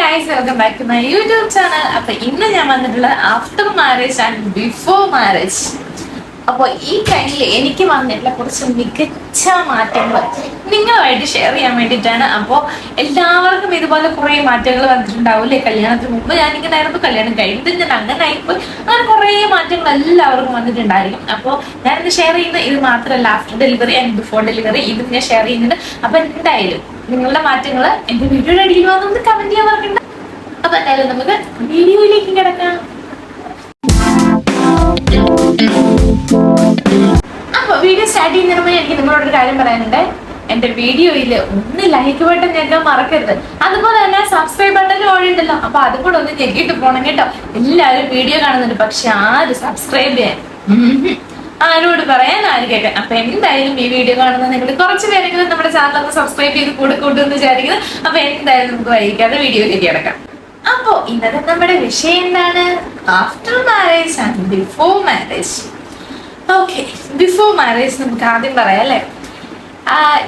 Guys, welcome back to my YouTube channel. അപ്പൊ ഇന്ന് ഞാൻ വന്നിട്ടുള്ളത് after marriage and before marriage. അപ്പോൾ ഈ കഴിഞ്ഞിൽ എനിക്ക് വന്നിട്ടുള്ള കുറച്ച് മികച്ച മാറ്റങ്ങൾ നിങ്ങളുമായിട്ട് ഷെയർ ചെയ്യാൻ വേണ്ടിയിട്ടാണ്. അപ്പോൾ എല്ലാവർക്കും ഇതുപോലെ കുറേ മാറ്റങ്ങൾ വന്നിട്ടുണ്ടാവില്ലേ? കല്യാണത്തിന് മുമ്പ് ഞാനിങ്ങനെ ആയിരുന്നു, കല്യാണം കഴിഞ്ഞിട്ട് ഞാൻ അങ്ങനെ ആയിപ്പോയി, അങ്ങനെ കുറേ മാറ്റങ്ങൾ എല്ലാവർക്കും വന്നിട്ടുണ്ടായിരിക്കും. അപ്പോൾ ഞാനിത് ഷെയർ ചെയ്യുന്നത് ഇത് മാത്രമല്ല, after delivery and before delivery ഇതും ഞാൻ ഷെയർ ചെയ്യുന്നുണ്ട്. അപ്പൊ എന്തായാലും നിങ്ങളുടെ മാറ്റങ്ങൾ എന്റെ വീഡിയോയുടെ അടിയിൽ വന്നൊന്ന് കമന്റ് ചെയ്യാൻ പറഞ്ഞിട്ടുണ്ട്. അപ്പൊ എന്തായാലും നമുക്ക് വീഡിയോയിലേക്ക് കിടക്കാം. അപ്പൊ വീഡിയോ സ്റ്റാർട്ട് ചെയ്യുന്നതിന് മുമ്പ് എനിക്ക് നിങ്ങളോടൊരു കാര്യം പറയാനുണ്ട്. എന്റെ വീഡിയോയിൽ ഒന്ന് ലൈക്ക് ബട്ടൺ ഞെക്കാൻ മറക്കരുത്. അതുപോലെ തന്നെ സബ്സ്ക്രൈബ് ബട്ടൺ ഓടിയുണ്ടല്ലോ, അപ്പൊ അതും കൂടെ ഒന്ന് ഞെക്കിയിട്ട് പോണം കേട്ടോ. എല്ലാവരും വീഡിയോ കാണുന്നുണ്ട്, പക്ഷെ ആരും സബ്സ്ക്രൈബ് ചെയ്യാൻ ആരോട് പറയാൻ ആര് കേൾക്കാൻ. അപ്പൊ എന്തായാലും ഈ വീഡിയോ കാണുന്ന നിങ്ങൾ കുറച്ച് പേരെങ്കിലും നമ്മുടെ ചാനലൊന്ന് സബ്സ്ക്രൈബ് ചെയ്ത് കൂട്ടുമെന്ന് വിചാരിക്കുന്നത്. അപ്പൊ എന്തായാലും നമുക്ക് വൈകിക്കാതെ വീഡിയോയിലേക്ക് കിടക്കാം. അപ്പോ ഇന്നത്തെ നമ്മുടെ വിഷയം എന്താണ്? After marriage and before marriage. Okay, before marriage നമുക്ക് ആദ്യം പറയാം അല്ലേ.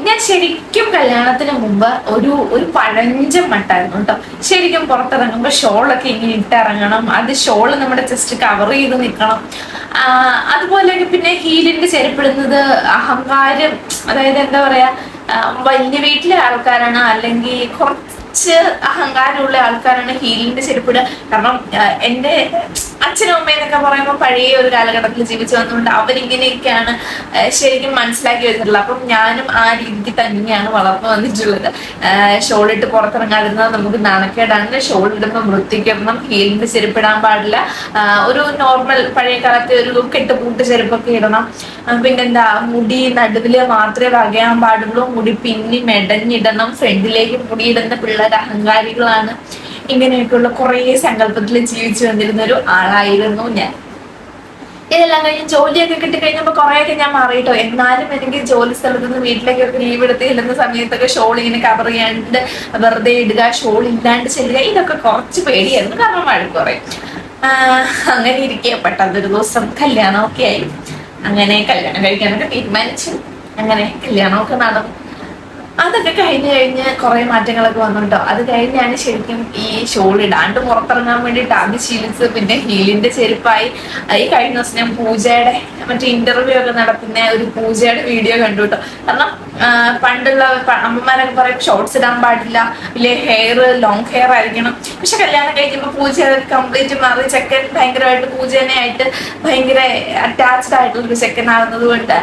ഞാൻ ശരിക്കും കല്യാണത്തിന് മുമ്പ് ഒരു പഴഞ്ചൻ മട്ടായിരുന്നു കേട്ടോ. ശരിക്കും പുറത്തിറങ്ങുമ്പോൾ ഷോളൊക്കെ ഇങ്ങനെ ഇട്ടിറങ്ങണം, അത് ഷോള് നമ്മുടെ ജസ്റ്റ് കവർ ചെയ്ത് നിൽക്കണം. അതുപോലെ പിന്നെ ഹീലിന്റെ ചെരുപ്പിടുന്നത് അഹങ്കാരം, അതായത് എന്താ പറയാ, വലിയ വീട്ടിലെ ആൾക്കാരാണ് അല്ലെങ്കിൽ കുറച്ച് അഹങ്കാരമുള്ള ആൾക്കാരാണ് ഹീലിന്റെ ചെരുപ്പിടുക. കാരണം എൻ്റെ അച്ഛനും അമ്മയെന്നൊക്കെ പറയുമ്പോൾ പഴയ ഒരു കാലഘട്ടത്തിൽ ജീവിച്ചു വന്നുകൊണ്ട് അവരിങ്ങനെയൊക്കെയാണ് ശരിക്കും മനസ്സിലാക്കി വെച്ചിട്ടുള്ളത്. അപ്പം ഞാനും ആ രീതിക്ക് തന്നെയാണ് വളർന്നു വന്നിട്ടുള്ളത്. ഷോളിട്ട് പുറത്തിറങ്ങാതിരുന്നത് നമുക്ക് നാണക്കേടാണ്. ഷോൾ ഇടുമ്പോൾ വൃത്തിക്കിടണം, ഹീലിന്റെ ചെരുപ്പിടാൻ പാടില്ല, ഒരു നോർമൽ പഴയ കാലത്തെ ഒരു കെട്ടുപൂട്ട് ചെരുപ്പൊക്കെ ഇടണം. പിന്നെന്താ, മുടി നടുവില് മാത്രമേ വകയാൻ പാടുള്ളൂ, മുടി പിന്നി മെടഞ്ഞിടണം, ഫ്രണ്ടിലേക്ക് മുടിയിടുന്ന പിള്ളേർ അഹങ്കാരികളാണ്. ഇങ്ങനെയൊക്കെയുള്ള കുറേ സങ്കല്പത്തിൽ ജീവിച്ചു വന്നിരുന്ന ഒരു ആളായിരുന്നു ഞാൻ. ഇതെല്ലാം കഴിഞ്ഞ് ജോലിയൊക്കെ കിട്ടിക്കഴിഞ്ഞപ്പോൾ കുറേയൊക്കെ ഞാൻ മാറിയിട്ടോ. എന്നാലും എനിക്ക് ജോലി സ്ഥലത്ത് നിന്ന് വീട്ടിലേക്കൊക്കെ ലീവ് എടുത്ത് ചെല്ലുന്ന സമയത്തൊക്കെ ഷോൾ ഇങ്ങനെ കവർ ചെയ്യാണ്ട് വെറുതെ ഇടുക, ഷോൾ ഇല്ലാണ്ട് ചെല്ലുക, ഇതൊക്കെ കുറച്ച് പേടിയായിരുന്നു. കാരണം വഴക്ക് പറയും. അങ്ങനെ ഇരിക്കെ പെട്ടെന്നൊരു ദിവസം കല്യാണമൊക്കെ ആയി. അങ്ങനെ കല്യാണം കഴിക്കാനൊക്കെ തീരുമാനിച്ചു. അങ്ങനെ കല്യാണമൊക്കെ നടന്നു. അതൊക്കെ കഴിഞ്ഞ് കുറെ മാറ്റങ്ങളൊക്കെ വന്നിട്ടോ. അത് കഴിഞ്ഞാണ് ശരിക്കും ഈ ഷോൾ ഇടാണ്ട് പുറത്തിറങ്ങാൻ വേണ്ടിയിട്ട് ആദ്യം ശീലിച്ച്, പിന്നെ ഹീലിന്റെ ചെരുപ്പായി. ഈ കഴിഞ്ഞ ദിവസം ഞാൻ പൂജയുടെ മറ്റേ ഇന്റർവ്യൂ ഒക്കെ നടത്തുന്ന ഒരു പൂജയുടെ വീഡിയോ കണ്ടു കേട്ടോ. കാരണം പണ്ടുള്ള അമ്മമാരൊക്കെ പറയും ഷോർട്സ് ഇടാൻ പാടില്ല, ഇല്ലേ ഹെയർ ലോങ് ഹെയർ ആയിരിക്കണം. പക്ഷെ കല്യാണം കഴിക്കുമ്പോൾ പൂജ കംപ്ലീറ്റ് മാറി ചെക്കൻ ഭയങ്കരമായിട്ട് പൂജേനായിട്ട് ഭയങ്കര അറ്റാച്ച്ഡ് ആയിട്ടുള്ളൊരു ചെക്കൻ ആകുന്നത് കൊണ്ട്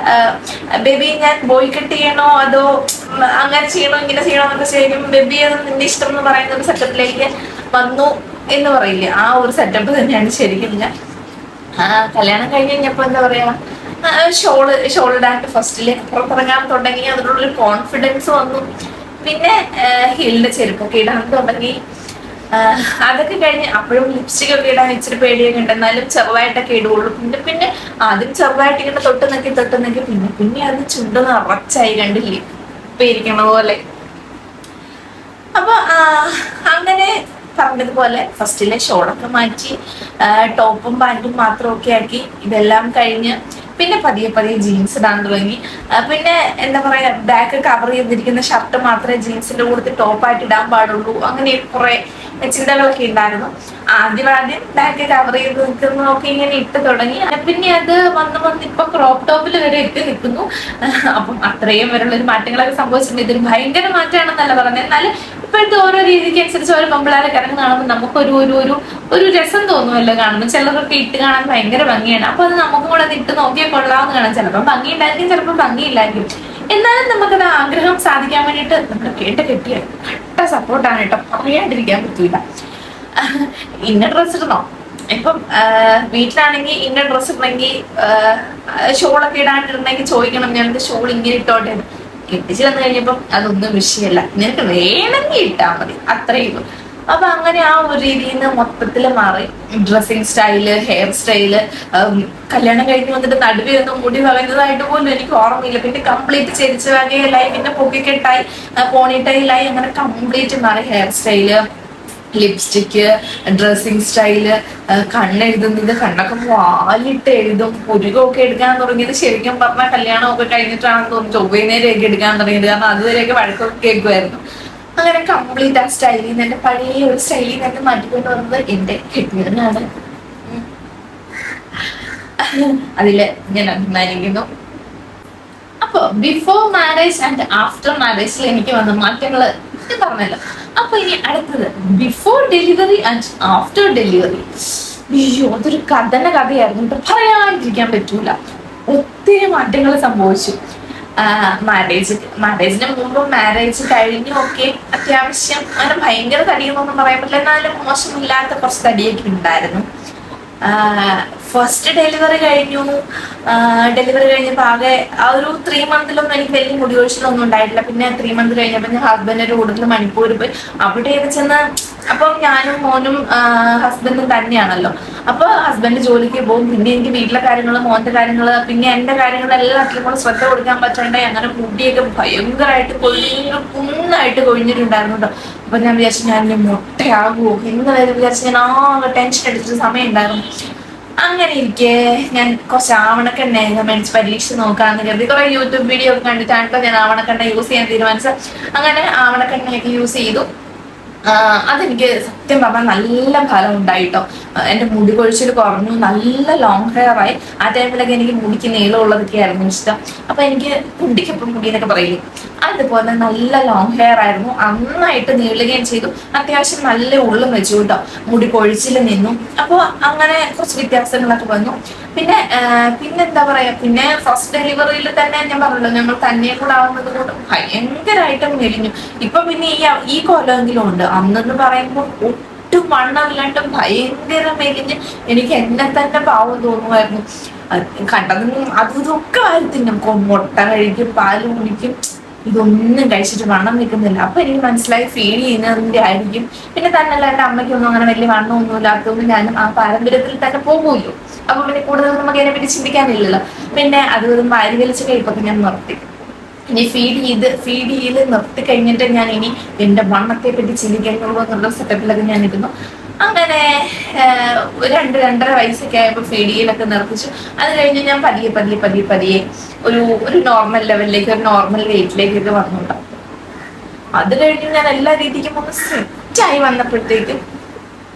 ബേബി ഞാൻ ബോയ് കട്ട് ചെയ്യണോ അതോ അങ്ങനെ ചെയ്യണോ ഇങ്ങനെ ചെയ്യണോ എന്നൊക്കെ ചെയ്യും. ബേബി അത് നിന്റെ ഇഷ്ടം എന്ന് പറയുന്ന ഒരു സെറ്റപ്പിലേക്ക് വന്നു എന്ന് പറയില്ല. ആ ഒരു സെറ്റപ്പ് തന്നെയാണ് ശരിക്കും ഞാൻ കല്യാണം കഴിഞ്ഞ് കഴിഞ്ഞപ്പോൾ എന്താ പറയാ, ഷോൾ ഇടാണ്ട് ഫസ്റ്റില് പുറത്തിറങ്ങാൻ തുടങ്ങി. അതിനുള്ളൊരു കോൺഫിഡൻസ് വന്നു. പിന്നെ ഹീലിന്റെ ചെരുപ്പൊക്കെ ഇടാൻ തുടങ്ങി. അതൊക്കെ കഴിഞ്ഞ് അപ്പോഴും ലിപ്സ്റ്റിക് ഒക്കെ ഇടാൻ ഇച്ചിരി പേടിയൊക്കെ ഉണ്ട്, എന്നാലും ചെറുതായിട്ടൊക്കെ ഇടുള്ളൂ. പിന്നെ ആദ്യം ചെറുതായിട്ട് ഇങ്ങനെ തൊട്ട് നോക്കി പിന്നെ അത് ചുണ്ട് നിറച്ചായി കണ്ടില്ലേ, ഇപ്പൊ ഇരിക്കണ പോലെ. അപ്പൊ അങ്ങനെ പറഞ്ഞതുപോലെ ഫസ്റ്റിലെ ഷോളൊക്കെ മാറ്റി ടോപ്പും പാൻറ്റും മാത്രമൊക്കെ ആക്കി. ഇതെല്ലാം കഴിഞ്ഞ് പിന്നെ പതിയെ ജീൻസ് ഇടാൻ തുടങ്ങി. പിന്നെ എന്താ പറയാ, ബാക്ക് കവർ ചെയ്തിരിക്കുന്ന ഷർട്ട് മാത്രമേ ജീൻസിന്റെ കൂടെ ടോപ്പായിട്ട് ഇടാൻ പാടുള്ളൂ. അങ്ങനെ കുറെ ചിന്തകളൊക്കെ ഉണ്ടായിരുന്നു. ആദ്യം ബാക്ക് കവർ ചെയ്ത് നിൽക്കുന്നതൊക്കെ ഇങ്ങനെ ഇട്ട് തുടങ്ങി. പിന്നെ അത് വന്ന് ഇപ്പൊ ക്രോപ്പ് ടോപ്പിൽ വരെ ഇട്ട് നിൽക്കുന്നു. അപ്പം അത്രയും വരെയുള്ള ഒരു മാറ്റങ്ങളൊക്കെ സംഭവിച്ചിട്ടുണ്ട്. ഇതൊരു ഭയങ്കര മാറ്റമാണെന്നല്ല പറഞ്ഞത്, എന്നാലും ഇപ്പോഴത്തെ ഓരോ രീതിക്ക് അനുസരിച്ച് ഓരോ പെമ്പിളാരൊക്കെ ഇറങ്ങി കാണുമ്പോൾ നമുക്കൊരു ഒരു രസം തോന്നുമല്ലോ കാണുമ്പോൾ. ചിലരൊക്കെ ഇട്ട് കാണാൻ ഭയങ്കര ഭംഗിയാണ്. അപ്പൊ അത് നമുക്കും കൂടെ അത് ഇട്ട് നോക്കിയാൽ കൊള്ളാമെന്ന് കാണാം. ചിലപ്പോൾ ഭംഗി ഉണ്ടായിരിക്കും, ചിലപ്പോൾ ഭംഗിയില്ലായിരിക്കും. എന്നാലും നമുക്കത് ആഗ്രഹം സാധിക്കാൻ വേണ്ടിയിട്ട് നമ്മുടെ കെട്ടിയ കട്ട സപ്പോർട്ടാണ് കേട്ടോ. പറയാണ്ടിരിക്കാൻ പറ്റൂല. ഇന്ന ഡ്രസ്സ് ഇടണോ, ഇപ്പം വീട്ടിലാണെങ്കിൽ ഇന്ന ഡ്രസ്സ് ഇടണമെങ്കിൽ ഷോളൊക്കെ ഇടാണ്ടിരുന്നെങ്കിൽ ചോദിക്കണം, ഞാനത് ഷോൾ ഇങ്ങനെ ഇട്ടോട്ടെ. കെട്ടിച്ച് വന്നു കഴിഞ്ഞപ്പം അതൊന്നും വിഷയമല്ല, നിനക്ക് വേണമെങ്കിൽ ഇട്ടാൽ മതി, അത്രയേ ഉള്ളൂ. അപ്പൊ അങ്ങനെ ആ ഒരു രീതിയിൽ നിന്ന് മൊത്തത്തിൽ മാറി. ഡ്രസ്സിങ് സ്റ്റൈല്, ഹെയർ സ്റ്റൈല്, കല്യാണം കഴിഞ്ഞ് വന്നിട്ട് നടുവിലൊന്നും മുടി വളരുന്നതായിട്ട് പോലും എനിക്ക് ഓർമ്മയില്ല. പിന്നെ കംപ്ലീറ്റ് ചെരിച്ച് വകയിലായി, പിന്നെ പൊക്കിക്കെട്ടായി, പോണിട്ടയിലായി, അങ്ങനെ കംപ്ലീറ്റ് മാറി. Hair style, lipstick, dressing style, കണ്ണെഴുതുന്നത്, കണ്ണൊക്കെ വാലിട്ട് എഴുതും. പുരുകമൊക്കെ എടുക്കാൻ തുടങ്ങിയത് ശരിക്കും പറഞ്ഞാൽ കല്യാണമൊക്കെ കഴിഞ്ഞിട്ടാണെന്ന് തോന്നുന്നു. ചൊവ്വൈകുന്നേരമൊക്കെ എടുക്കാൻ തുടങ്ങിയത്. കാരണം അതുവരെയൊക്കെ വഴക്കൊക്കെ കേൾക്കുമായിരുന്നു. അങ്ങനെ കംപ്ലീറ്റ് ആ സ്റ്റൈലിൽ നിന്ന് എന്റെ പഴയ ഒരു സ്റ്റൈലിൽ നിന്ന് മാറ്റിക്കൊണ്ട് വന്നത് എന്റെ കെട്ടിയവനാണ്. അതില് ഞാൻ അഭിമാനിക്കുന്നു. അപ്പൊ ബിഫോർ മാരേജ് ആൻഡ് ആഫ്റ്റർ മാരേജിൽ എനിക്ക് വന്ന മാറ്റങ്ങൾ പറഞ്ഞല്ലോ. അപ്പൊ ഇനി അടുത്തത് before delivery and after delivery. അയ്യോ, അതൊരു കഥയായിരുന്നു, പറയാണ്ടിരിക്കാൻ പറ്റൂല. ഒത്തിരി മാറ്റങ്ങൾ സംഭവിച്ചു. മാരേജിന് മുമ്പും മാരേജ് കഴിഞ്ഞും ഒക്കെ അത്യാവശ്യം അങ്ങനെ ഭയങ്കര തടിയെന്നൊന്നും പറയാൻ പറ്റില്ല, എന്നാലും മോശമില്ലാത്ത കുറച്ച് തടിയൊക്കെ ഉണ്ടായിരുന്നു. ഫസ്റ്റ് ഡെലിവറി കഴിഞ്ഞപ്പോൾ ആകെ ആ ഒരു 3 മന്തിലൊന്നും എനിക്ക് വലിയ മുടികൊഴിച്ചിലൊന്നും ഉണ്ടായിട്ടില്ല. പിന്നെ 3 മന്ത് കഴിഞ്ഞപ്പോൾ ഞാൻ ഹസ്ബൻഡിന്റെ കൂടുതൽ മണിപ്പൂർ പോയി. അവിടെയൊക്കെ ചെന്ന് അപ്പം ഞാനും മോനും ഹസ്ബൻഡും തന്നെയാണല്ലോ. അപ്പൊ ഹസ്ബൻഡ് ജോലിക്ക് പോകും, പിന്നെ എനിക്ക് വീട്ടിലെ കാര്യങ്ങൾ, മോന്റെ കാര്യങ്ങൾ, പിന്നെ എന്റെ കാര്യങ്ങൾ എല്ലാത്തിലും കൂടെ ശ്രദ്ധ കൊടുക്കാൻ പറ്റണ്ടേ. അങ്ങനെ മുടിയൊക്കെ ഭയങ്കരമായിട്ട് കുന്നായിട്ട് കൊഴിഞ്ഞിട്ടുണ്ടായിരുന്നു കേട്ടോ. അപ്പൊ ഞാൻ വിചാരിച്ചു ഞാൻ മുട്ടയാകുമോ എന്ന് വിചാരിച്ചു ഞാൻ ആകെ ടെൻഷൻ അടിച്ചൊരു സമയം ഉണ്ടായിരുന്നു. അങ്ങനെ ഇരിക്കെ ഞാൻ കുറച്ച് ആവണക്കെണ്ണ മേടിച്ച് പരീക്ഷിച്ച് നോക്കാന്ന് കരുതി. കുറെ യൂട്യൂബ് വീഡിയോ ഒക്കെ കണ്ടിട്ടാണ് ഞാൻ ആവണക്കെണ്ണ യൂസ് ചെയ്യാൻ തീരുമാനിച്ചത്. അങ്ങനെ ആവണക്കെണ്ണയൊക്കെ യൂസ് ചെയ്തു. അതെനിക്ക് സത്യം പറഞ്ഞാൽ നല്ല ഫലം ഉണ്ടായിട്ടോ. എൻ്റെ മുടി കൊഴിച്ചിൽ കുറഞ്ഞു, നല്ല ലോങ് ഹെയർ ആയി. ആ ടൈമിലൊക്കെ എനിക്ക് മുടിക്ക് നീളമുള്ളതൊക്കെ ആയിരുന്നു ഇഷ്ടം. അപ്പൊ എനിക്ക് മുടിക്കൊപ്പം മുടി എന്നൊക്കെ പറയില്ലേ, അതുപോലെ നല്ല ലോങ് ഹെയർ ആയിരുന്നു. നന്നായിട്ട് നീളുകയും ചെയ്തു. അത്യാവശ്യം നല്ല ഉള്ളും വെച്ചു കേട്ടോ. മുടി കൊഴിച്ചിൽ നിന്നു. അപ്പോൾ അങ്ങനെ കുറച്ച് വ്യത്യാസങ്ങളൊക്കെ വന്നു. പിന്നെന്താ പറയാ, പിന്നെ ഫസ്റ്റ് ഡെലിവറിയിൽ തന്നെ ഞാൻ പറഞ്ഞല്ലോ, ഞങ്ങൾ തന്നെ കൂടെ ആവുന്നത് കൊണ്ട് ഭയങ്കരമായിട്ടും മെലിഞ്ഞു. ഇപ്പൊ പിന്നെ ഈ കൊല്ലമെങ്കിലും ഉണ്ട്. അന്നെന്ന് പറയുമ്പോൾ ഒട്ടും വണ്ണമില്ലാണ്ട് ഭയങ്കര മെലിഞ്ഞ് എനിക്ക് എന്നെ തന്നെ പാവം തോന്നുമായിരുന്നു. കണ്ടതും അതും ഇതൊക്കെ തിന്നും, മുട്ട കഴിക്കും, പാല് കുടിക്കും, ഇതൊന്നും കഴിച്ചിട്ട് വണ്ണം നിൽക്കുന്നില്ല. അപ്പൊ എനിക്ക് മനസ്സിലായി ഫീൽ ചെയ്യുന്നതിന്റെ ആയിരിക്കും. പിന്നെ തന്നെയല്ല, എൻ്റെ അമ്മയ്ക്കൊന്നും അങ്ങനെ വലിയ വണ്ണമൊന്നും ഇല്ലാത്തതുകൊണ്ട് ഞാനും ആ പാരമ്പര്യത്തിൽ തന്നെ പോകുമല്ലോ. അപ്പൊ പിന്നെ കൂടുതൽ നമുക്ക് അതിനെ പറ്റി ചിന്തിക്കാനില്ലല്ലോ. പിന്നെ അത് വാരി വലിച്ച് കഴിപ്പൊക്കെ ഞാൻ നിർത്തി. ഇനി ഫീഡ് ചെയ്ത് നിർത്തി കഴിഞ്ഞിട്ട് ഞാൻ ഇനി എന്റെ വണ്ണത്തെ പറ്റി ചിന്തിക്കുന്നുള്ളൂ എന്നുള്ള സെറ്റപ്പിലൊക്കെ ഞാൻ ഇരുന്നു. അങ്ങനെ 2-2.5 വയസ്സൊക്കെ ആയപ്പോൾ ഫീഡ് ചെയ്യലൊക്കെ നിർത്തിച്ചു. അത് കഴിഞ്ഞ് ഞാൻ പതിയെ ഒരു നോർമൽ ലെവലിലേക്ക്, ഒരു നോർമൽ വെയിറ്റിലേക്കൊക്കെ വന്നുണ്ടാവും. അത് കഴിഞ്ഞ് ഞാൻ എല്ലാ രീതിക്കും ഒന്ന് സെറ്റായി വന്നപ്പോഴത്തേക്കും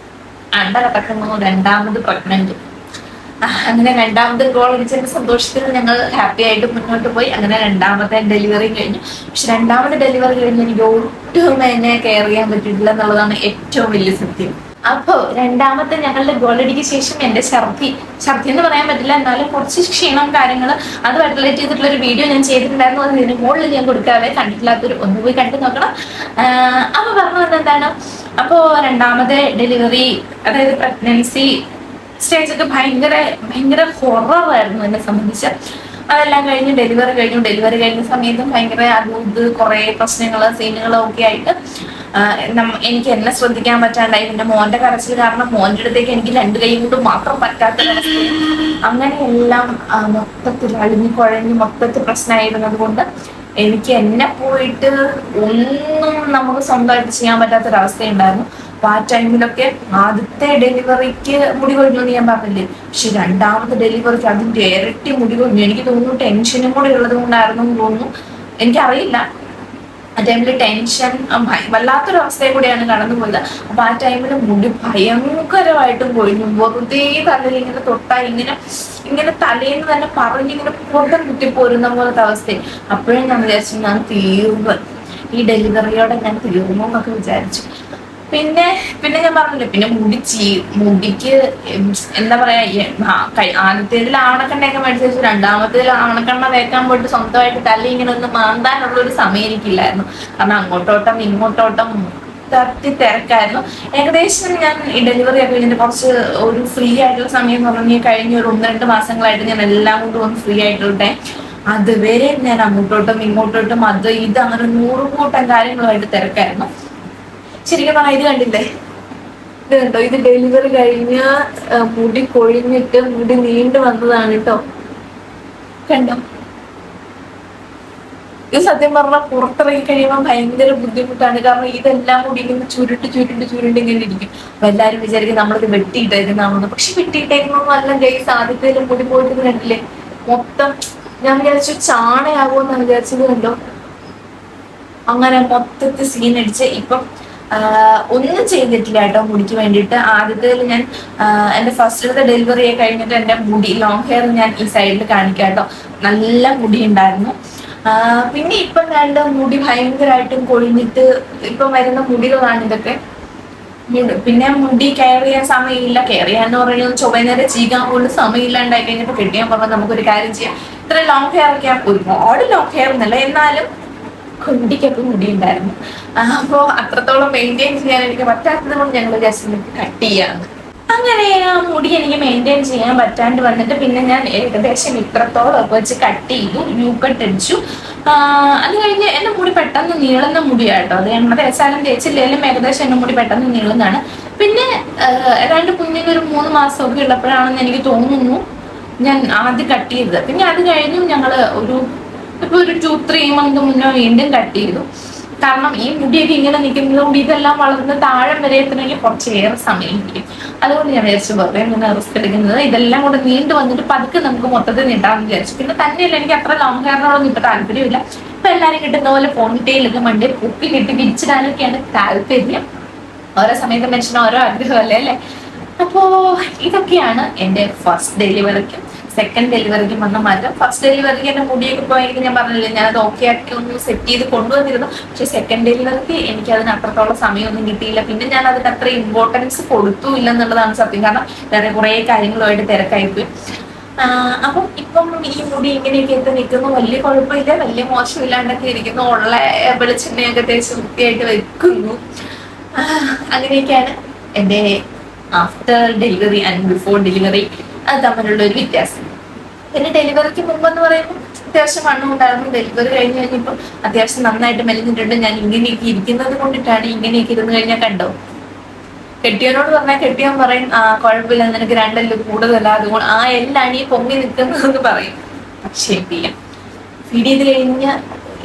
കിടക്കുന്നു, 2ാമത് പ്രഗ്നന്റ്. അങ്ങനെ 2ാമത് ഗോൾ അടിച്ചതിന്റെ സന്തോഷത്തിൽ ഞങ്ങൾ ഹാപ്പി ആയിട്ട് മുന്നോട്ട് പോയി. അങ്ങനെ 2ാമത്തെ ഡെലിവറി കഴിഞ്ഞു. പക്ഷെ 2ാമത്തെ ഡെലിവറി കഴിഞ്ഞ് എനിക്ക് ഒട്ടും എന്നെ കെയർ ചെയ്യാൻ പറ്റിയിട്ടില്ല എന്നുള്ളതാണ് ഏറ്റവും വലിയ സത്യം. അപ്പോ 2ാമത്തെ ഞങ്ങളുടെ ഗോളടിക്ക് ശേഷം എന്റെ ഛർദി എന്ന് പറയാൻ പറ്റില്ല, എന്നാലും കുറച്ച് ക്ഷീണം കാര്യങ്ങൾ അതുമായിട്ട് റിലേറ്റ് ചെയ്തിട്ടുള്ള ഒരു വീഡിയോ ഞാൻ ചെയ്തിട്ടുണ്ടായിരുന്നു. അത് ഇതിന് മുകളിൽ ഞാൻ കൊടുക്കാതെ, കണ്ടിട്ടില്ലാത്തൊരു ഒന്ന് പോയി കണ്ടു നോക്കണം. അപ്പൊ പറഞ്ഞത് എന്താണ്, അപ്പോ 2ാമത്തെ ഡെലിവറി, അതായത് പ്രഗ്നൻസി സ്റ്റേജൊക്കെ ഭയങ്കര ഹൊററായിരുന്നു എന്നെ സംബന്ധിച്ച്. അതെല്ലാം കഴിഞ്ഞ് ഡെലിവറി കഴിഞ്ഞ സമയത്തും ഭയങ്കര ഇത് കുറെ പ്രശ്നങ്ങള് സീനുകളും ഒക്കെ ആയിട്ട് എനിക്ക് എന്നെ ശ്രദ്ധിക്കാൻ പറ്റാണ്ടായി. പിന്നെ മോന്റെ കരച്ചിൽ കാരണം മോന്റെ അടുത്തേക്ക് എനിക്ക് 2 കൈ കൊണ്ട് മാത്രം പറ്റാത്തൊരവസ്ഥ. അങ്ങനെയെല്ലാം മൊത്തത്തിൽ അഴിഞ്ഞു കുഴഞ്ഞ് മൊത്തത്തിൽ പ്രശ്നമായിരുന്നത് കൊണ്ട് എനിക്ക് എന്നെ പോയിട്ട് ഒന്നും നമുക്ക് സ്വന്തമായിട്ട് ചെയ്യാൻ പറ്റാത്തൊരവസ്ഥയുണ്ടായിരുന്നു. അപ്പൊ ആ ടൈമിലൊക്കെ ആദ്യത്തെ ഡെലിവറിക്ക് മുടി കൊഴിഞ്ഞു എന്ന് ഞാൻ പറഞ്ഞില്ലേ, പക്ഷെ 2ാമത്തെ ഡെലിവറിക്ക് അതിന്റെ ഇരട്ടി മുടി കൊഴിഞ്ഞു. എനിക്ക് തോന്നുന്നു ടെൻഷനും കൂടെ ഉള്ളത് കൊണ്ടായിരുന്നു എന്ന് തോന്നുന്നു, എനിക്കറിയില്ല. ആ ടൈമിൽ ടെൻഷൻ വല്ലാത്തൊരവസ്ഥയെ കൂടെയാണ് കടന്നുപോയത്. അപ്പൊ ആ ടൈമിൽ മുടി ഭയങ്കരമായിട്ടും കൊഴിഞ്ഞു. വെറുതെ തലയിൽ ഇങ്ങനെ തൊട്ടാ ഇങ്ങനെ തലേന്ന് തന്നെ പറഞ്ഞിങ്ങനെ പുറം കുത്തിപ്പോരുന്ന പോലത്തെ അവസ്ഥ. അപ്പോഴും ഞാൻ വിചാരിച്ചു ഞാൻ തീർന്നു, ഈ ഡെലിവറിയോടെ ഞാൻ തീർന്നു എന്നൊക്കെ വിചാരിച്ചു. പിന്നെ ഞാൻ പറഞ്ഞില്ലേ, പിന്നെ മുടിക്ക് എന്താ പറയാ, ആദ്യത്തേതിൽ ആവണക്കെണ്ണയൊക്കെ മേടിച്ചു വെച്ചു. 2ാമത്തേതിൽ ആവണക്കെണ്ണ തേക്കാൻ പോയിട്ട് സ്വന്തമായിട്ട് തല്ലി ഇങ്ങനെ ഒന്ന് മാന്താനുള്ള ഒരു സമയം എനിക്കില്ലായിരുന്നു. കാരണം അങ്ങോട്ടോട്ടം ഇങ്ങോട്ടോട്ടം തിരക്കായിരുന്നു. ഏകദേശം ഞാൻ ഈ ഡെലിവറി ഒക്കെ കഴിഞ്ഞിട്ട് കുറച്ച് ഒരു ഫ്രീ ആയിട്ടുള്ള സമയം എന്ന് പറഞ്ഞാൽ കഴിഞ്ഞ ഒരു 1-2 മാസങ്ങളായിട്ട് ഞാൻ എല്ലാം കൊണ്ടും ഒന്ന് ഫ്രീ ആയിട്ടെ. അതുവരെ ഞാൻ അങ്ങോട്ടോട്ടും ഇങ്ങോട്ടോട്ടും ഇത് അങ്ങനെ 100 കൂട്ടം കാര്യങ്ങളുമായിട്ട് തിരക്കായിരുന്നു. ശരിക്കും പറഞ്ഞാൽ ഇത് കണ്ടില്ലേ, ഇത് കണ്ടോ, ഇത് ഡെലിവറി കഴിഞ്ഞ മുടി കൊഴിഞ്ഞിട്ട് മുടി നീണ്ടു വന്നതാണ് കേട്ടോ. കണ്ടോ, ഇത് സത്യം പറഞ്ഞാൽ പുറത്തിറങ്ങി കഴിയുമ്പോൾ ഭയങ്കര ബുദ്ധിമുട്ടാണ്. കാരണം ഇതെല്ലാം കൂടി ഇങ്ങനെ ചുരുണ്ട് ഇങ്ങനെ ഇരിക്കും. അപ്പൊ എല്ലാരും വിചാരിക്കും നമ്മളിത് വെട്ടിയിട്ടേക്കുന്നതാണെന്ന്. പക്ഷെ വെട്ടിയിട്ടേക്കുന്നൊന്നും അല്ല ഗൈസ്. ആദ്യത്തേലും മുടി പോയിട്ട് കണ്ടില്ലേ മൊത്തം. ഞാൻ വിചാരിച്ചു ചാണയാകുമെന്നാണ് വിചാരിച്ചത്. കണ്ടോ, അങ്ങനെ മൊത്തത്തിൽ സീനടിച്ച് ഇപ്പം ഒന്നും ചെയ്തിട്ടില്ല കേട്ടോ മുടിക്ക് വേണ്ടിയിട്ട്. ആദ്യത്തിൽ ഞാൻ എൻ്റെ ഫസ്റ്റത്തെ ഡെലിവറി കഴിഞ്ഞിട്ട് എൻ്റെ മുടി ലോങ് ഹെയർ ഞാൻ ഈ സൈഡിൽ കാണിക്കാം കേട്ടോ. നല്ല മുടി ഉണ്ടായിരുന്നു. പിന്നെ ഇപ്പം കണ്ട മുടി ഭയങ്കരമായിട്ടും കൊഴിഞ്ഞിട്ട് ഇപ്പം വരുന്ന മുടികളാണ് ഇതൊക്കെ. പിന്നെ മുടി കെയർ ചെയ്യാൻ സമയമില്ല. കെയർ ചെയ്യാന്ന് പറയുന്നത് ചുവന്നേരം ചീകാൻ പോലും സമയമില്ലാണ്ടായി കഴിഞ്ഞപ്പോൾ കെട്ടിയാൻ പറഞ്ഞാൽ നമുക്കൊരു കാര്യം ചെയ്യാം, ഇത്ര ലോങ് ഹെയർ ഒക്കെ ഒരുപാട് ലോങ് ഹെയർ എന്നല്ല, എന്നാലും കുണ്ടിക്കൊക്കെ മുടി ഉണ്ടായിരുന്നു. അപ്പോൾ അത്രത്തോളം മെയിൻറ്റെയിൻ ചെയ്യാൻ എനിക്ക് പറ്റാത്തത് കൊണ്ട് ഞങ്ങൾ ജസ്റ്റ് കട്ട് ചെയ്യാന്ന്. അങ്ങനെ ആ മുടി എനിക്ക് മെയിൻറ്റെയിൻ ചെയ്യാൻ പറ്റാണ്ട് വന്നിട്ട് പിന്നെ ഞാൻ ഏകദേശം ഇത്രത്തോളം വെച്ച് കട്ട് ചെയ്തു, യു കട്ട് അടിച്ചു. അത് കഴിഞ്ഞ് എൻ്റെ മുടി പെട്ടെന്ന് നീളുന്ന മുടിയാട്ടോ. അത് എണ്ണ തേച്ചാലും തേച്ചില്ലേലും ഏകദേശം എൻ്റെ മുടി പെട്ടെന്ന് നീളുന്നതാണ്. പിന്നെ ഏതാണ്ട് കുഞ്ഞിനൊരു 3 മാസമൊക്കെ ഉള്ളപ്പോഴാണെന്ന് എനിക്ക് തോന്നുന്നു ഞാൻ ആദ്യം കട്ട് ചെയ്തത്. പിന്നെ അത് കഴിഞ്ഞു ഞങ്ങൾ ഇപ്പൊ ഒരു 2-3 മന്ത് മുന്നേ വീണ്ടും കട്ട് ചെയ്തു. കാരണം ഈ മുടിയൊക്കെ ഇങ്ങനെ നിൽക്കുന്നത് കൊണ്ട് ഇതെല്ലാം വളർന്ന് താഴെ വരെ എത്തണമെങ്കിൽ കുറച്ചേറെ സമയം ഇരിക്കും. അതുകൊണ്ട് ഞാൻ വിചാരിച്ചു വെറുതെ ഇങ്ങനെ റിസ്ക് എടുക്കുന്നത്, ഇതെല്ലാം കൂടെ നീണ്ടു വന്നിട്ട് പതുക്കെ നമുക്ക് മൊത്തത്തിൽ നീട്ടാമെന്ന് വിചാരിച്ചു. പിന്നെ തന്നെയല്ല എനിക്ക് അത്ര ലോങ് ഹെയറിനോടൊന്നും ഇപ്പൊ താല്പര്യമില്ല. ഇപ്പൊ എല്ലാവരും കിട്ടുന്ന പോലെ പോണിറ്റെയിലൊക്കെ മണ്ടിയിൽ പൊക്കി കെട്ടി വിരിച്ചിടാനൊക്കെയാണ് താല്പര്യം. ഓരോ സമയത്ത് മനുഷ്യന് ഓരോ ആഗ്രഹമല്ലേ അല്ലേ. അപ്പോ ഇതൊക്കെയാണ് എൻ്റെ ഫസ്റ്റ് ഡെലിവറിക്കും സെക്കൻഡ് ഡെലിവറിക്കും വന്ന മാറ്റം. ഫസ്റ്റ് ഡെലിവറിക്ക് എൻ്റെ മുടിയൊക്കെ പോയെങ്കിൽ ഞാൻ പറഞ്ഞില്ലേ, ഞാനത് ഓക്കെ ആക്കി ഒന്ന് സെറ്റ് ചെയ്ത് കൊണ്ടുവന്നിരുന്നു. പക്ഷെ സെക്കൻഡ് ഡെലിവറിക്ക് എനിക്ക് അതിന് അത്രത്തോളം സമയമൊന്നും കിട്ടിയില്ല. പിന്നെ ഞാൻ അതിന് അത്ര ഇമ്പോർട്ടൻസ് കൊടുത്തുമില്ല എന്നുള്ളതാണ് സത്യം. കാരണം വേറെ കുറേ കാര്യങ്ങളുമായിട്ട് തിരക്കായിപ്പോയി. അപ്പം ഇപ്പം ഈ മുടി ഇങ്ങനെയൊക്കെ എത്തി നിൽക്കുന്നു, വലിയ കുഴപ്പമില്ല, വലിയ മോശമില്ലാണ്ടൊക്കെ ഇരിക്കുന്നു. ഉള്ള വെളിച്ചെണ്ണയൊക്കെ തേച്ച് വൃത്തിയായിട്ട് വെക്കുന്നു. അങ്ങനെയൊക്കെയാണ് എൻ്റെ after delivery and before delivery അത് തമ്മിലുള്ള ഒരു വ്യത്യാസം. പിന്നെ ഡെലിവറിക്ക് മുമ്പെന്ന് പറയുമ്പോൾ അത്യാവശ്യം വണ്ണം ഉണ്ടായിരുന്നു. ഡെലിവറി കഴിഞ്ഞ് കഴിഞ്ഞപ്പോൾ അത്യാവശ്യം നന്നായിട്ട് മെലിഞ്ഞിട്ടുണ്ട്. ഞാൻ ഇങ്ങനെയൊക്കെ ഇരിക്കുന്നത് കൊണ്ടിട്ടാണ്. ഇങ്ങനെയൊക്കെ ഇരുന്ന് കഴിഞ്ഞാൽ കണ്ടോ, കെട്ടിയവനോട് പറഞ്ഞാൽ കെട്ടിയവൻ പറയും കുഴപ്പമില്ല, നിനക്ക് 2 എല്ല് കൂടുതലല്ല, അതുകൊണ്ട് ആ എല്ലാണ് ഈ പൊങ്ങി നിൽക്കുന്നതെന്ന് പറയും. പക്ഷേ എന്തില്ല, ഫീഡ് ചെയ്ത് കഴിഞ്ഞാൽ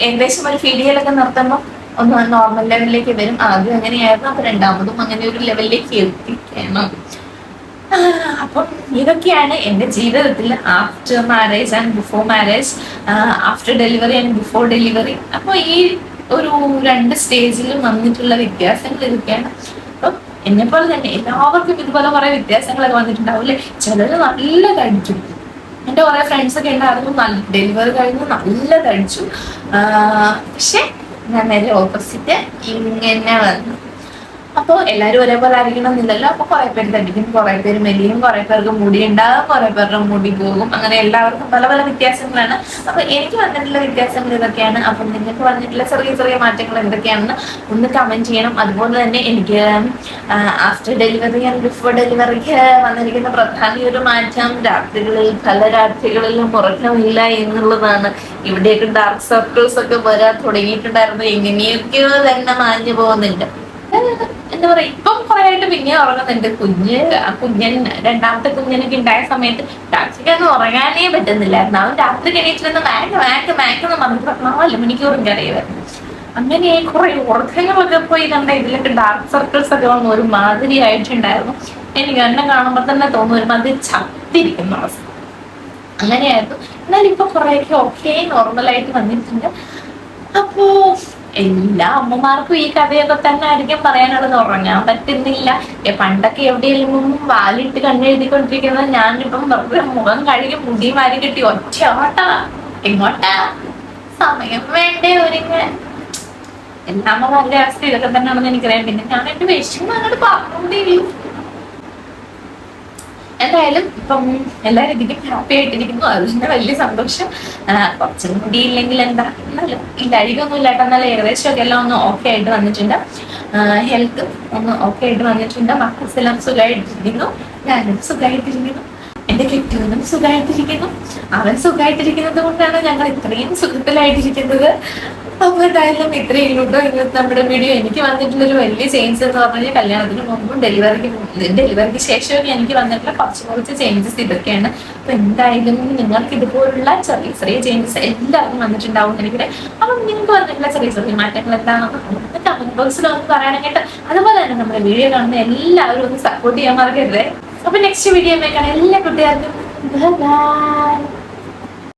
ഏകദേശം ഒരു ഫീഡ് ചെയ്യലൊക്കെ നിർത്തുമ്പോൾ ഒന്ന് നോർമൽ ലെവലിലേക്ക് വരും. ആദ്യം അങ്ങനെയായിരുന്നു, അപ്പൊ രണ്ടാമതും അങ്ങനെ ഒരു ലെവലിലേക്ക് എത്തിക്കണം. അപ്പം ഇതൊക്കെയാണ് എൻ്റെ ജീവിതത്തിൽ after marriage and before marriage, after delivery and before delivery. അപ്പോൾ ഈ ഒരു 2 സ്റ്റേജിലും വന്നിട്ടുള്ള വ്യത്യാസങ്ങൾ ഇതൊക്കെയാണ്. അപ്പം എന്നെപ്പോലെ തന്നെ എല്ലാവർക്കും ഇതുപോലെ കുറെ വ്യത്യാസങ്ങളൊക്കെ വന്നിട്ടുണ്ടാവില്ലേ. ചിലർ നല്ല തടിക്കും. എൻ്റെ കുറെ ഫ്രണ്ട്സ് ഒക്കെ ഉണ്ടായിരുന്നു, ഡെലിവറി കഴിഞ്ഞ് നല്ല തടിച്ചു. പക്ഷെ ഞാൻ നേരെ ഓപ്പോസിറ്റ് ഇങ്ങനെ വന്നു. അപ്പോൾ എല്ലാവരും ഒരേപോലെ ആയിരിക്കണം എന്നില്ലല്ലോ. അപ്പോൾ കുറെ പേര് തടിക്കും, കുറെ പേര് മെലിയും, കുറെ പേർക്ക് മുടി ഉണ്ടാകും, കുറെ പേരുടെ മുടി പോകും. അങ്ങനെ എല്ലാവർക്കും പല പല വ്യത്യാസങ്ങളാണ്. അപ്പൊ എനിക്ക് വന്നിട്ടുള്ള വ്യത്യാസങ്ങൾ ഇതൊക്കെയാണ്. അപ്പം നിങ്ങൾക്ക് വന്നിട്ടുള്ള ചെറിയ ചെറിയ മാറ്റങ്ങൾ എന്തൊക്കെയാണെന്ന് ഒന്ന് കമന്റ് ചെയ്യണം. അതുപോലെ തന്നെ എനിക്ക് ആഫ്റ്റർ ഡെലിവറി ആൻഡ് ബിഫോർ ഡെലിവറിക്ക് വന്നിരിക്കുന്ന പ്രധാന ഒരു മാറ്റം പല രാത്രികളിലും ഉറക്കമില്ല എന്നുള്ളതാണ്. ഇവിടെയൊക്കെ ഡാർക്ക് സർക്കിൾസ് ഒക്കെ വരാൻ തുടങ്ങിയിട്ടുണ്ടായിരുന്നു. എങ്ങനെയൊക്കെയോ തന്നെ മാഞ്ഞു പോകുന്നുണ്ട്. എന്താ പറയാ, ഇപ്പം കുറെ ആയിട്ട് പിന്നെ ഉറങ്ങുന്നുണ്ട്. കുഞ്ഞൻ രണ്ടാമത്തെ കുഞ്ഞനൊക്കെ ഉണ്ടായ സമയത്ത് രാത്രിക്കൊന്നും ഉറങ്ങാനേ പറ്റുന്നില്ലായിരുന്നു. അവൻ രാത്രി എണീറ്റിരുന്ന് മാക്കെന്ന് പറഞ്ഞിട്ട് 4 മണിക്കൂറും കരയുമായിരുന്നു. അങ്ങനെ കുറെ ഉറക്കങ്ങളൊക്കെ പോയി കണ്ട ഇതിലൊക്കെ ഡാർക്ക് സർക്കിൾസ് ഒക്കെ വന്ന് ഒരു മാതിരി ആയിട്ടുണ്ടായിരുന്നു. എനിക്ക് എന്നെ കാണുമ്പോൾ തന്നെ തോന്നുന്നു ഒരുമാതിരി ചത്തിരിക്കുന്ന അവസ്ഥ. അങ്ങനെയായിരുന്നു. എന്നാലും ഇപ്പൊ കുറെയൊക്കെ ഓക്കെ നോർമലായിട്ട് വന്നിട്ടുണ്ട്. അപ്പോ എല്ലാ അമ്മമാർക്കും ഈ കഥയൊക്കെ തന്നെ ആയിരിക്കും പറയാനുള്ളത്. ഉറങ്ങാൻ പറ്റുന്നില്ല. പണ്ടൊക്കെ എവിടെയെങ്കിലും വാലിട്ട് കണ്ണെഴുതിക്കൊണ്ടിരിക്കുന്നത് ഞാനിപ്പം വെറുതെ മുഖം കഴുകി മുടി മാരി കിട്ടി ഒറ്റ ഓട്ടാ. എങ്ങോട്ടാ, സമയം വേണ്ടേ ഒരുങ്ങാൻ. എല്ലാ അമ്മമാരുടെ അവസ്ഥ ഇതൊക്കെ തന്നെയാണെന്ന് എനിക്കറിയാം. പിന്നെ ഞാൻ എന്റെ വിഷമം അങ്ങോട്ട് പറഞ്ഞോണ്ടേയുള്ളൂ. എന്തായാലും ഇപ്പം എല്ലാ രീതിക്കും ഹാപ്പി ആയിട്ടിരിക്കുന്നു. അത് തന്നെ വലിയ സന്തോഷം. കുറച്ചും കൂടി ഇല്ലെങ്കിൽ എന്താ, എന്നാലും ഇല്ല അഴികൊന്നും ഇല്ലാട്ടോ. എന്നാലും ഏകദേശമൊക്കെ എല്ലാം ഒന്ന് ഓക്കെ ആയിട്ട് വന്നിട്ടുണ്ട്. ഹെൽത്ത് ഒന്ന് ഓക്കെ ആയിട്ട് വന്നിട്ടുണ്ട്. മക്കൾസ് എല്ലാം സുഖമായിട്ടിരിക്കുന്നു, ഞാനും സുഖമായിട്ടിരിക്കുന്നു, എന്റെ കെട്ടിയവനും സുഖമായിട്ടിരിക്കുന്നു. അവൻ സുഖമായിട്ടിരിക്കുന്നത് കൊണ്ടാണ് ഞങ്ങൾ ഇത്രയും സുഖത്തിലായിട്ടിരിക്കുന്നത്. അപ്പൊ എന്തായാലും ഇത്രയും കേട്ടോ ഇന്നത്തെ നമ്മുടെ വീഡിയോ. എനിക്ക് വന്നിട്ടുള്ളൊരു വലിയ ചേഞ്ച് എന്ന് പറഞ്ഞാൽ കല്യാണത്തിന് മുമ്പും ഡെലിവറിക്ക് ശേഷമൊക്കെ എനിക്ക് വന്നിട്ടുള്ള കുറച്ച് ചേഞ്ചസ് ഇതൊക്കെയാണ്. അപ്പൊ എന്തായാലും നിങ്ങൾക്ക് ഇതുപോലുള്ള ചെറിയ ചെറിയ ചേഞ്ചസ് എല്ലാവർക്കും വന്നിട്ടുണ്ടാവും എനിക്കിടെ. അപ്പം നിങ്ങൾക്ക് വന്നിട്ടുള്ള ചെറിയ ചെറിയ മാറ്റങ്ങൾ എന്താണെന്ന് കമന്റ് ബോക്സിൽ ഒന്ന് പറയണമെങ്കിൽ. അതുപോലെ തന്നെ നമ്മുടെ വീഡിയോ കാണുന്ന എല്ലാവരും ഒന്ന് സപ്പോർട്ട് ചെയ്യാൻ മറക്കരുത്. അപ്പൊ നെക്സ്റ്റ് വീഡിയോ കാണാൻ എല്ലാ കുട്ടികൾക്കും ബൈ.